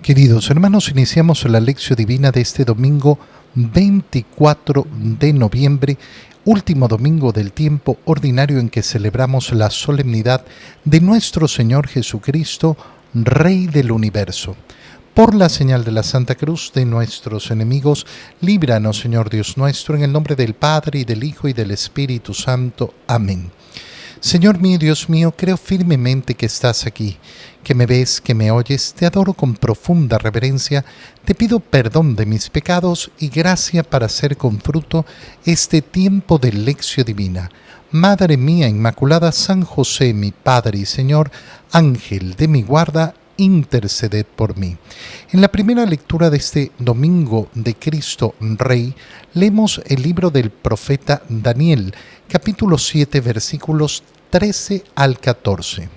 Queridos hermanos, iniciamos la lección divina de este domingo 24 de noviembre, último domingo del tiempo ordinario en que celebramos la solemnidad de nuestro Señor Jesucristo, Rey del universo. Por la señal de la Santa Cruz de nuestros enemigos, líbranos, Señor Dios nuestro, en el nombre del Padre, y del Hijo, y del Espíritu Santo. Amén. Señor mío, Dios mío, creo firmemente que estás aquí, que me ves, que me oyes, te adoro con profunda reverencia, te pido perdón de mis pecados y gracia para hacer con fruto este tiempo de lección divina. Madre mía Inmaculada, San José, mi Padre y Señor, Ángel de mi guarda, interceded por mí. En la primera lectura de este domingo de Cristo Rey, leemos el libro del profeta Daniel, capítulo 7, versículos 13 al 14.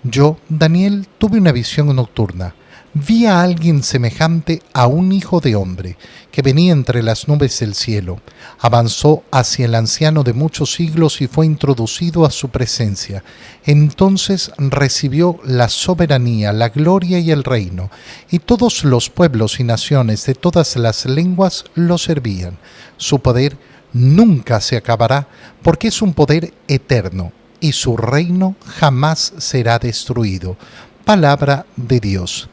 Yo, Daniel, tuve una visión nocturna. Vi a alguien semejante a un hijo de hombre, que venía entre las nubes del cielo. Avanzó hacia el anciano de muchos siglos y fue introducido a su presencia. Entonces recibió la soberanía, la gloria y el reino, y todos los pueblos y naciones de todas las lenguas lo servían. Su poder nunca se acabará, porque es un poder eterno, y su reino jamás será destruido. Palabra de Dios.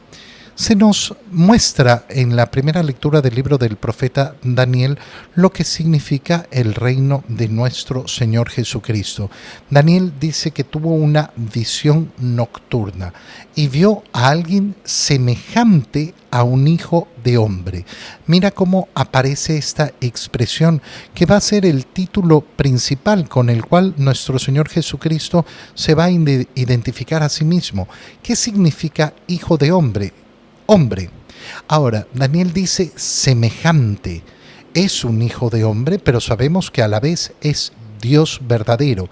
Se nos muestra en la primera lectura del libro del profeta Daniel lo que significa el reino de nuestro Señor Jesucristo. Daniel dice que tuvo una visión nocturna y vio a alguien semejante a un hijo de hombre. Mira cómo aparece esta expresión que va a ser el título principal con el cual nuestro Señor Jesucristo se va a identificar a sí mismo. ¿Qué significa hijo de hombre? Hombre. Ahora, Daniel dice semejante. Es un hijo de hombre, pero sabemos que a la vez es Dios verdadero.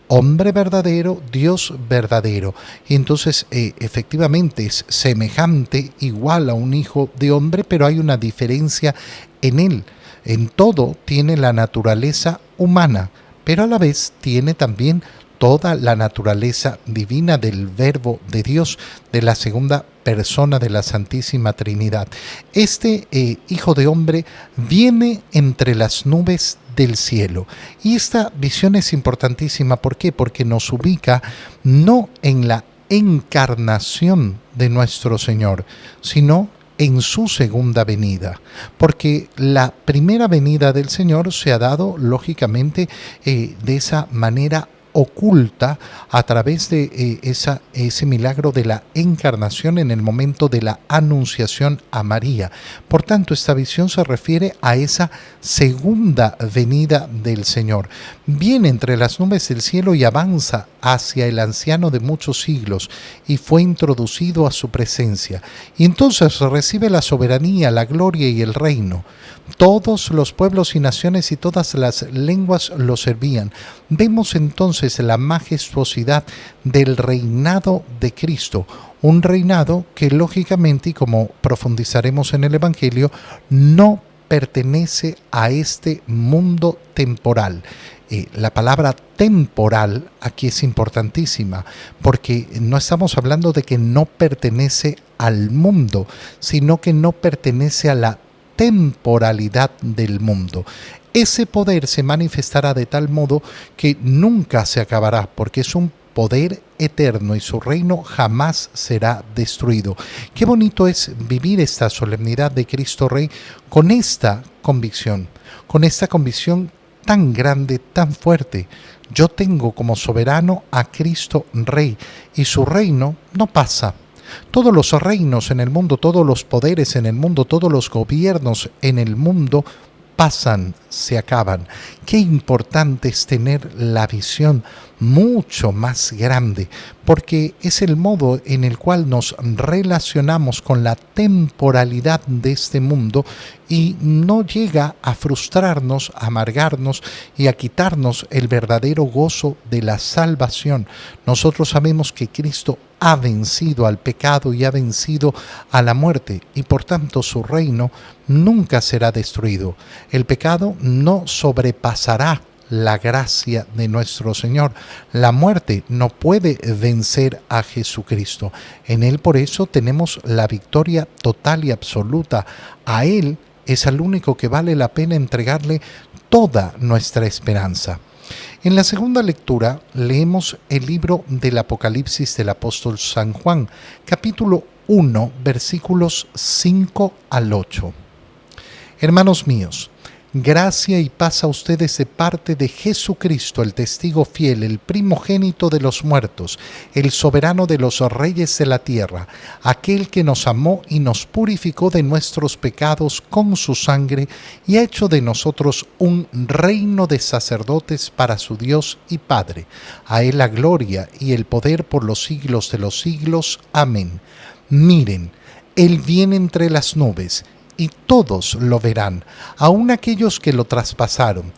Hombre verdadero, Dios verdadero. Y entonces, efectivamente, es semejante, igual a un hijo de hombre, pero hay una diferencia en él. En todo tiene la naturaleza humana, pero a la vez tiene también toda la naturaleza divina del Verbo de Dios, de la segunda persona de la Santísima Trinidad. Este Hijo de Hombre viene entre las nubes del cielo. Y esta visión es importantísima. ¿Por qué? Porque nos ubica no en la encarnación de nuestro Señor, sino en su segunda venida, porque la primera venida del Señor se ha dado lógicamente de esa manera oculta a través de ese milagro de la encarnación en el momento de la anunciación a María. Por tanto, esta visión se refiere a esa segunda venida del Señor. Viene entre las nubes del cielo y avanza hacia el anciano de muchos siglos y fue introducido a su presencia. Y entonces recibe la soberanía, la gloria y el reino. Todos los pueblos y naciones y todas las lenguas lo servían. Vemos entonces la majestuosidad del reinado de Cristo, un reinado que lógicamente, y como profundizaremos en el Evangelio, no pertenece a este mundo temporal. La palabra temporal aquí es importantísima, porque no estamos hablando de que no pertenece al mundo, sino que no pertenece a la temporalidad del mundo. Ese poder se manifestará de tal modo que nunca se acabará, porque es un poder eterno y su reino jamás será destruido. Qué bonito es vivir esta solemnidad de Cristo Rey con esta convicción tan grande, tan fuerte. Yo tengo como soberano a Cristo Rey y su reino no pasa. Todos los reinos en el mundo, todos los poderes en el mundo, todos los gobiernos en el mundo pasan, se acaban. Qué importante es tener la visión mucho más grande, porque es el modo en el cual nos relacionamos con la temporalidad de este mundo y no llega a frustrarnos, a amargarnos y a quitarnos el verdadero gozo de la salvación. Nosotros sabemos que Cristo ha vencido al pecado y ha vencido a la muerte, y por tanto su reino nunca será destruido. El pecado no sobrepasará la gracia de nuestro Señor. La muerte no puede vencer a Jesucristo. En Él por eso tenemos la victoria total y absoluta. A Él es al único que vale la pena entregarle toda nuestra esperanza. En la segunda lectura leemos el libro del Apocalipsis del apóstol San Juan, capítulo 1, versículos 5 al 8. Hermanos míos, gracia y paz a ustedes de parte de Jesucristo, el testigo fiel, el primogénito de los muertos, el soberano de los reyes de la tierra, aquel que nos amó y nos purificó de nuestros pecados con su sangre y ha hecho de nosotros un reino de sacerdotes para su Dios y Padre. A él la gloria y el poder por los siglos de los siglos. Amén. Miren, él viene entre las nubes, y todos lo verán, aun aquellos que lo traspasaron.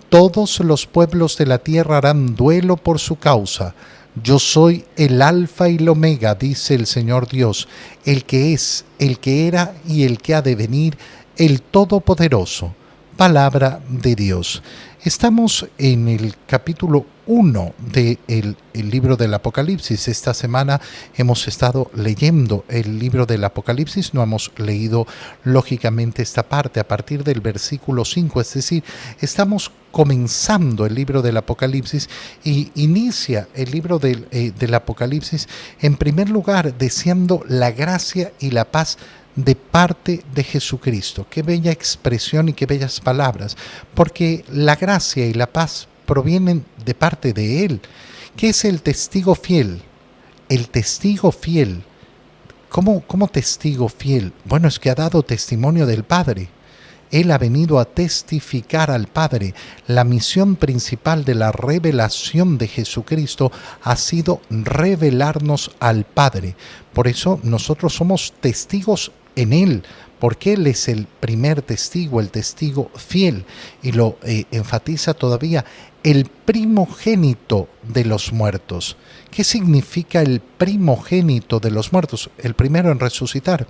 Todos los pueblos de la tierra harán duelo por su causa. Yo soy el Alfa y el Omega, dice el Señor Dios, el que es, el que era y el que ha de venir, el Todopoderoso. Palabra de Dios. Estamos en el capítulo 1 del libro del Apocalipsis. Esta semana hemos estado leyendo el libro del Apocalipsis. No hemos leído lógicamente esta parte a partir del versículo 5. Es decir, estamos comenzando el libro del Apocalipsis y inicia el libro del Apocalipsis en primer lugar deseando la gracia y la paz de parte de Jesucristo. Qué bella expresión y qué bellas palabras, porque la gracia y la paz provienen de parte de Él, que es el testigo fiel. El testigo fiel. ¿Cómo testigo fiel? Bueno, es que ha dado testimonio del Padre. Él ha venido a testificar al Padre. La misión principal de la revelación de Jesucristo ha sido revelarnos al Padre. Por eso nosotros somos testigos en Él, porque Él es el primer testigo, el testigo fiel, y lo enfatiza todavía, el primogénito de los muertos. ¿Qué significa el primogénito de los muertos? El primero en resucitar.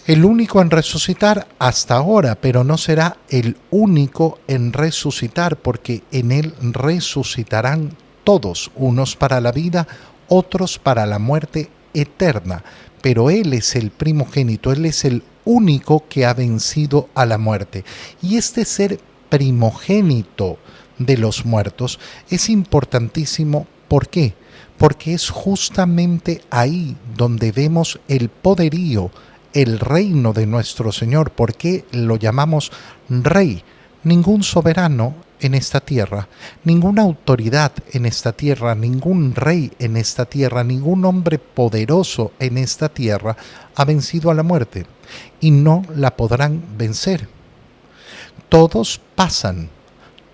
El único en resucitar hasta ahora, pero no será el único en resucitar, porque en Él resucitarán todos, unos para la vida, otros para la muerte eterna. Pero Él es el primogénito, Él es el único que ha vencido a la muerte. Y este ser primogénito de los muertos es importantísimo. ¿Por qué? Porque es justamente ahí donde vemos el poderío, el reino de nuestro Señor. ¿Por qué lo llamamos Rey? Ningún soberano en esta tierra, ninguna autoridad en esta tierra, ningún rey en esta tierra, ningún hombre poderoso en esta tierra ha vencido a la muerte y no la podrán vencer. Todos pasan,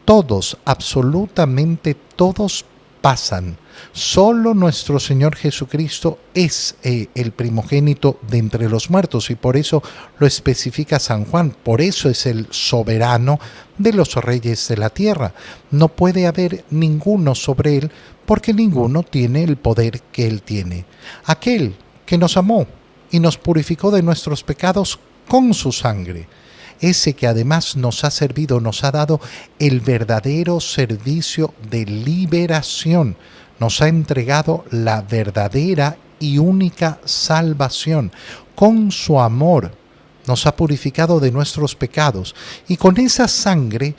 todos, absolutamente todos pasan. Solo nuestro Señor Jesucristo es el primogénito de entre los muertos y por eso lo especifica San Juan. Por eso es el soberano de los reyes de la tierra. No puede haber ninguno sobre él porque ninguno tiene el poder que él tiene. Aquel que nos amó y nos purificó de nuestros pecados con su sangre. Ese que además nos ha servido, nos ha dado el verdadero servicio de liberación. Nos ha entregado la verdadera y única salvación. Con su amor nos ha purificado de nuestros pecados y con esa sangre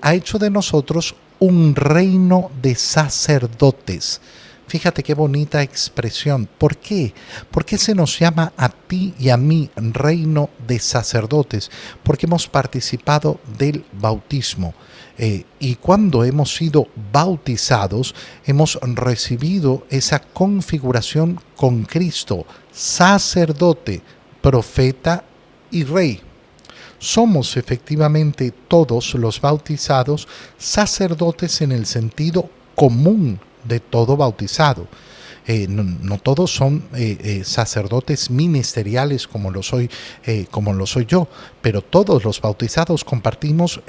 ha hecho de nosotros un reino de sacerdotes. Fíjate qué bonita expresión. ¿Por qué? ¿Por qué se nos llama a ti y a mí reino de sacerdotes? Porque hemos participado del bautismo. Y cuando hemos sido bautizados, hemos recibido esa configuración con Cristo, sacerdote, profeta y rey. Somos efectivamente todos los bautizados sacerdotes en el sentido común de todo bautizado. No todos son sacerdotes ministeriales como lo soy yo, pero todos los bautizados compartimos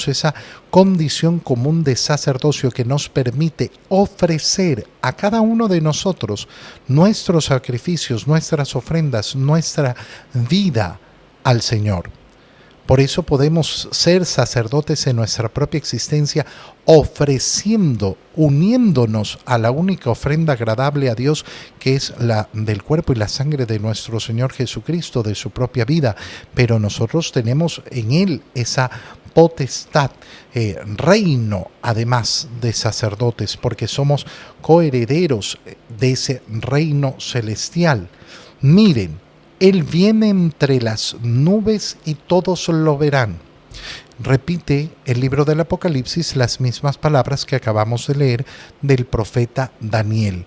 esa condición común de sacerdocio que nos permite ofrecer a cada uno de nosotros nuestros sacrificios, nuestras ofrendas, nuestra vida al Señor. Por eso podemos ser sacerdotes en nuestra propia existencia, ofreciendo, uniéndonos a la única ofrenda agradable a Dios, que es la del cuerpo y la sangre de nuestro Señor Jesucristo, de su propia vida. Pero nosotros tenemos en Él esa potestad, reino, además de sacerdotes, porque somos coherederos de ese reino celestial. Miren, Él viene entre las nubes y todos lo verán. Repite el libro del Apocalipsis las mismas palabras que acabamos de leer del profeta Daniel.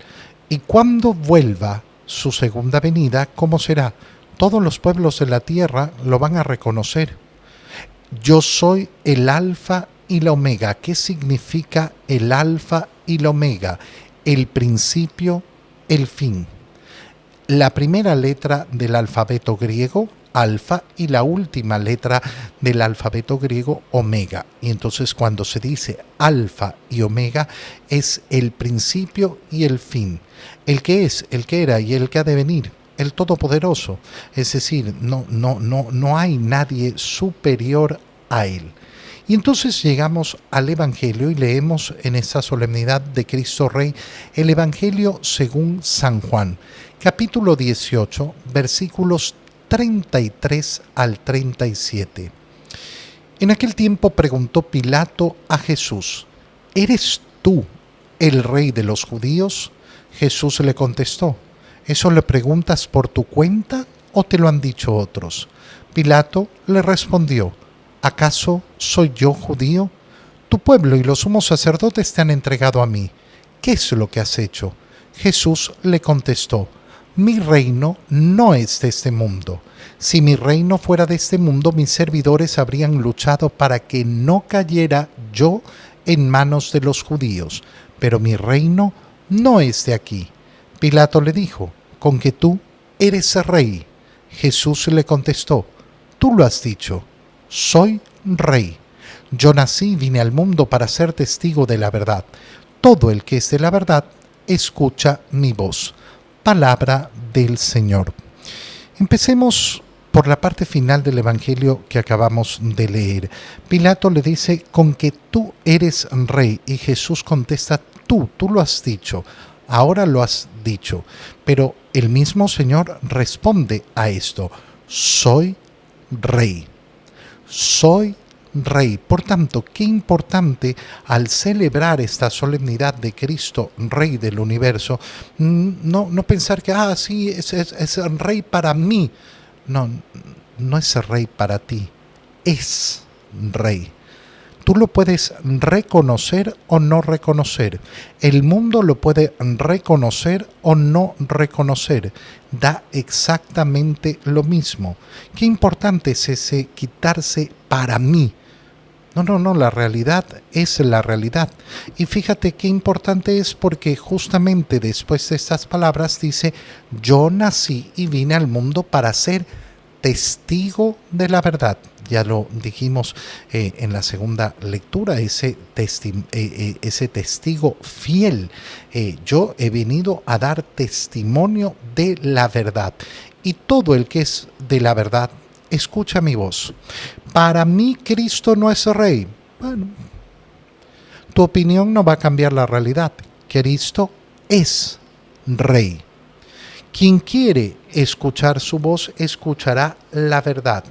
Y cuando vuelva su segunda venida, ¿cómo será? Todos los pueblos de la tierra lo van a reconocer. Yo soy el alfa y la omega. ¿Qué significa el alfa y la omega? El principio, el fin. La primera letra del alfabeto griego, alfa, y la última letra del alfabeto griego, omega. Y entonces cuando se dice alfa y omega, es el principio y el fin. El que es, el que era y el que ha de venir. El Todopoderoso, es decir, no hay nadie superior a Él. Y entonces llegamos al Evangelio y leemos en esta solemnidad de Cristo Rey el Evangelio según San Juan, capítulo 18, versículos 33 al 37. En aquel tiempo preguntó Pilato a Jesús: ¿eres tú el rey de los judíos? Jesús le contestó: ¿eso le preguntas por tu cuenta o te lo han dicho otros? Pilato le respondió: ¿acaso soy yo judío? Tu pueblo y los sumos sacerdotes te han entregado a mí. ¿Qué es lo que has hecho? Jesús le contestó: mi reino no es de este mundo. Si mi reino fuera de este mundo, mis servidores habrían luchado para que no cayera yo en manos de los judíos. Pero mi reino no es de aquí. Pilato le dijo: ¿con que tú eres rey? Jesús le contestó: tú lo has dicho, soy rey. Yo nací y vine al mundo para ser testigo de la verdad. Todo el que es de la verdad, escucha mi voz. Palabra del Señor. Empecemos por la parte final del Evangelio que acabamos de leer. Pilato le dice: con que tú eres rey. Y Jesús contesta: tú lo has dicho. Ahora lo has dicho. Pero el mismo Señor responde a esto: soy rey. Soy rey. Por tanto, qué importante al celebrar esta solemnidad de Cristo, Rey del universo, no pensar que, sí, es rey para mí. No es rey para ti, es rey. Tú lo puedes reconocer o no reconocer. El mundo lo puede reconocer o no reconocer. Da exactamente lo mismo. Qué importante es ese quitarse para mí. No, la realidad es la realidad. Y fíjate qué importante es, porque justamente después de estas palabras dice: yo nací y vine al mundo para ser testigo de la verdad. Ya lo dijimos en la segunda lectura, ese testigo fiel. Yo he venido a dar testimonio de la verdad. Y todo el que es de la verdad, escucha mi voz. Para mí Cristo no es rey. Bueno, tu opinión no va a cambiar la realidad. Cristo es rey. Quien quiere escuchar su voz, escuchará la verdad.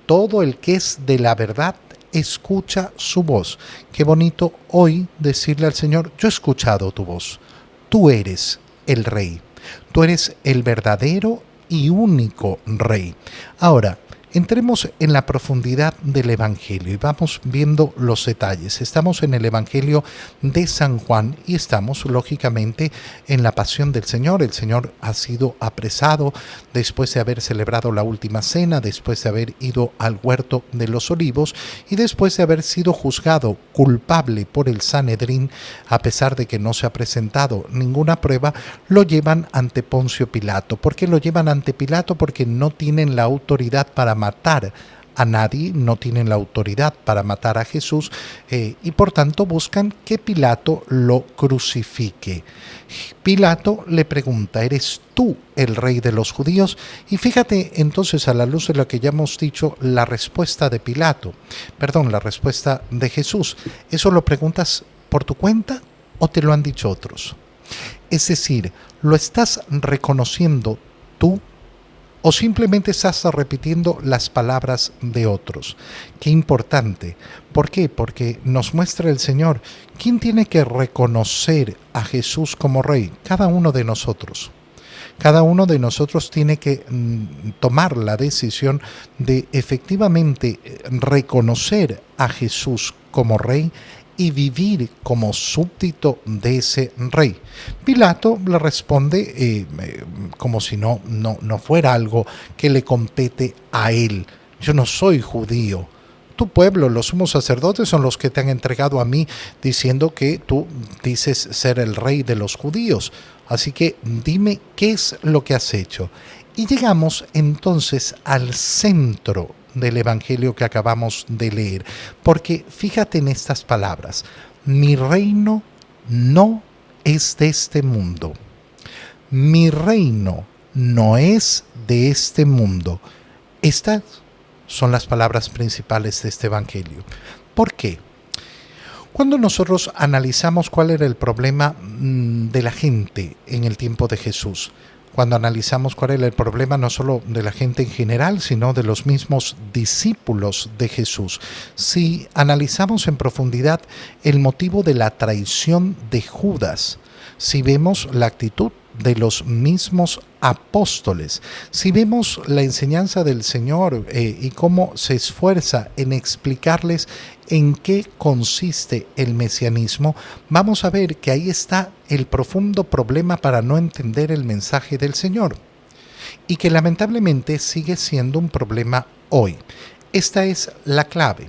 Todo el que es de la verdad, escucha su voz. Qué bonito hoy decirle al Señor: yo he escuchado tu voz. Tú eres el rey. Tú eres el verdadero y único rey. Ahora, entremos en la profundidad del Evangelio y vamos viendo los detalles. Estamos en el Evangelio de San Juan y estamos lógicamente en la pasión del Señor. El Señor ha sido apresado después de haber celebrado la última cena, después de haber ido al huerto de los olivos y después de haber sido juzgado culpable por el Sanedrín. A pesar de que no se ha presentado ninguna prueba, lo llevan ante Poncio Pilato. ¿Por qué lo llevan ante Pilato? Porque no tienen la autoridad para matar a nadie, no tienen la autoridad para matar a Jesús y por tanto buscan que Pilato lo crucifique. Pilato le pregunta, ¿eres tú el rey de los judíos? Y fíjate entonces, a la luz de lo que ya hemos dicho, la respuesta de la respuesta de Jesús. ¿Eso lo preguntas por tu cuenta o te lo han dicho otros? Es decir, ¿lo estás reconociendo tú o simplemente estás repitiendo las palabras de otros? Qué importante. ¿Por qué? Porque nos muestra el Señor. ¿Quién tiene que reconocer a Jesús como Rey? Cada uno de nosotros. Cada uno de nosotros tiene que tomar la decisión de efectivamente reconocer a Jesús como Rey y vivir como súbdito de ese rey. Pilato le responde como si no fuera algo que le compete a él. Yo no soy judío. Tu pueblo, los sumos sacerdotes, son los que te han entregado a mí diciendo que tú dices ser el rey de los judíos. Así que dime qué es lo que has hecho. Y llegamos entonces al centro del Evangelio que acabamos de leer, porque fíjate en estas palabras: mi reino no es de este mundo. Mi reino no es de este mundo. Estas son las palabras principales de este Evangelio. ¿Por qué? Cuando nosotros analizamos cuál era el problema de la gente en el tiempo de Jesús, cuando analizamos cuál era el problema no solo de la gente en general, sino de los mismos discípulos de Jesús, si analizamos en profundidad el motivo de la traición de Judas, si vemos la actitud de los mismos apóstoles, si vemos la enseñanza del Señor y cómo se esfuerza en explicarles en qué consiste el mesianismo, vamos a ver que ahí está el profundo problema para no entender el mensaje del Señor y que lamentablemente sigue siendo un problema hoy. Esta es la clave.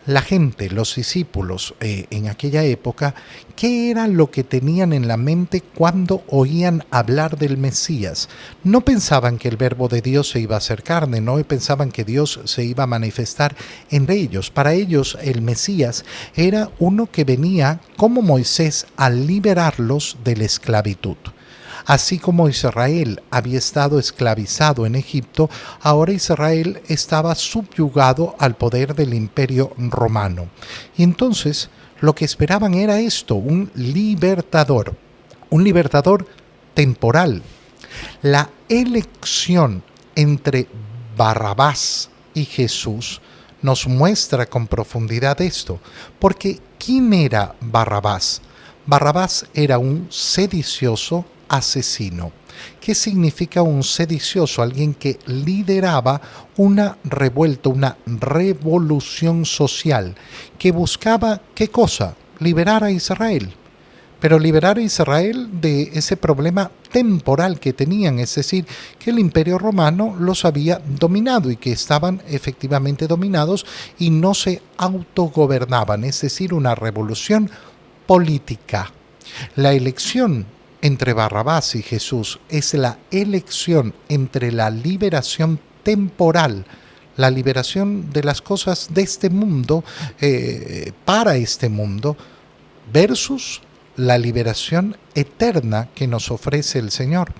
La gente, los discípulos en aquella época, ¿qué era lo que tenían en la mente cuando oían hablar del Mesías? No pensaban que el verbo de Dios se iba a hacer carne, no pensaban que Dios se iba a manifestar entre ellos. Para ellos el Mesías era uno que venía como Moisés a liberarlos de la esclavitud. Así como Israel había estado esclavizado en Egipto, ahora Israel estaba subyugado al poder del Imperio Romano. Y entonces lo que esperaban era esto, un libertador temporal. La elección entre Barrabás y Jesús nos muestra con profundidad esto, porque ¿quién era Barrabás? Barrabás era un sedicioso asesino. ¿Qué significa un sedicioso? Alguien que lideraba una revuelta, una revolución social, que buscaba, ¿qué cosa? Liberar a Israel. Pero liberar a Israel de ese problema temporal que tenían, es decir, que el Imperio Romano los había dominado y que estaban efectivamente dominados y no se autogobernaban, es decir, una revolución política. La elección entre Barrabás y Jesús es la elección entre la liberación temporal, la liberación de las cosas de este mundo, para este mundo, versus la liberación eterna que nos ofrece el Señor.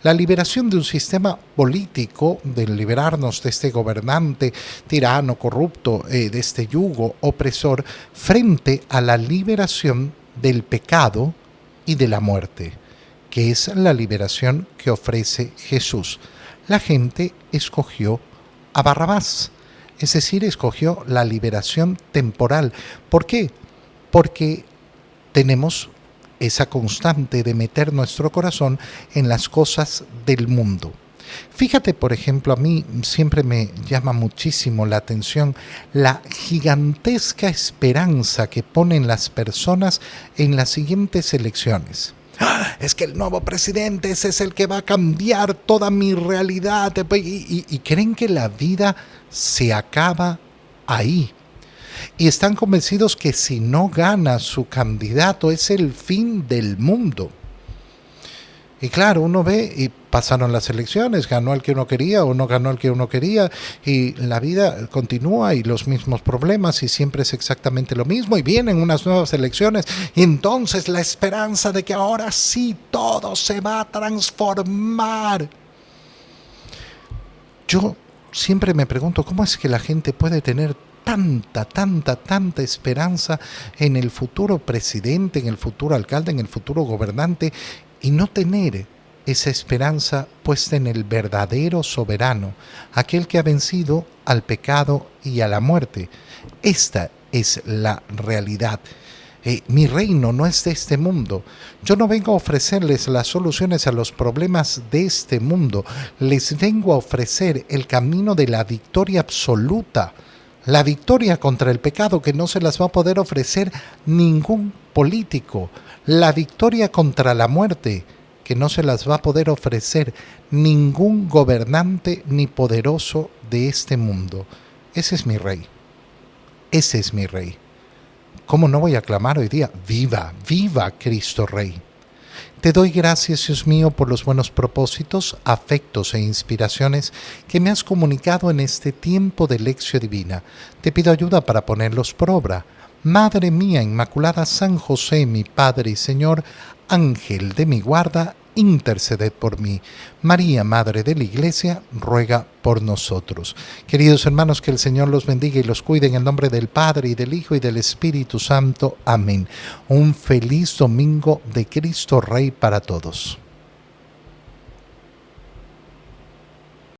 La liberación de un sistema político, de liberarnos de este gobernante tirano, corrupto, de este yugo opresor, frente a la liberación del pecado y de la muerte, que es la liberación que ofrece Jesús. La gente escogió a Barrabás, es decir, escogió la liberación temporal. ¿Por qué? Porque tenemos esa constante de meter nuestro corazón en las cosas del mundo. Fíjate, por ejemplo, a mí siempre me llama muchísimo la atención la gigantesca esperanza que ponen las personas en las siguientes elecciones. Es que el nuevo presidente ese es el que va a cambiar toda mi realidad y creen que la vida se acaba ahí. Y están convencidos que si no gana su candidato es el fin del mundo. Y claro, uno ve y pasaron las elecciones, ganó el que uno quería o no ganó el que uno quería, y la vida continúa y los mismos problemas y siempre es exactamente lo mismo, y vienen unas nuevas elecciones y entonces la esperanza de que ahora sí todo se va a transformar. Yo siempre me pregunto cómo es que la gente puede tener tanta esperanza en el futuro presidente, en el futuro alcalde, en el futuro gobernante, y no tener esa esperanza puesta en el verdadero soberano, aquel que ha vencido al pecado y a la muerte. Esta es la realidad. Mi reino no es de este mundo. Yo no vengo a ofrecerles las soluciones a los problemas de este mundo. Les vengo a ofrecer el camino de la victoria absoluta. La victoria contra el pecado que no se las va a poder ofrecer ningún político. La victoria contra la muerte que no se las va a poder ofrecer ningún gobernante ni poderoso de este mundo. Ese es mi rey. Ese es mi rey. ¿Cómo no voy a clamar hoy día? ¡Viva, viva Cristo Rey! Te doy gracias, Dios mío, por los buenos propósitos, afectos e inspiraciones que me has comunicado en este tiempo de lección divina. Te pido ayuda para ponerlos por obra. Madre mía Inmaculada, San José, mi Padre y Señor, Ángel de mi guarda, interceded por mí. María, Madre de la Iglesia, ruega por nosotros. Queridos hermanos, que el Señor los bendiga y los cuide en el nombre del Padre, y del Hijo, y del Espíritu Santo. Amén. Un feliz domingo de Cristo Rey para todos.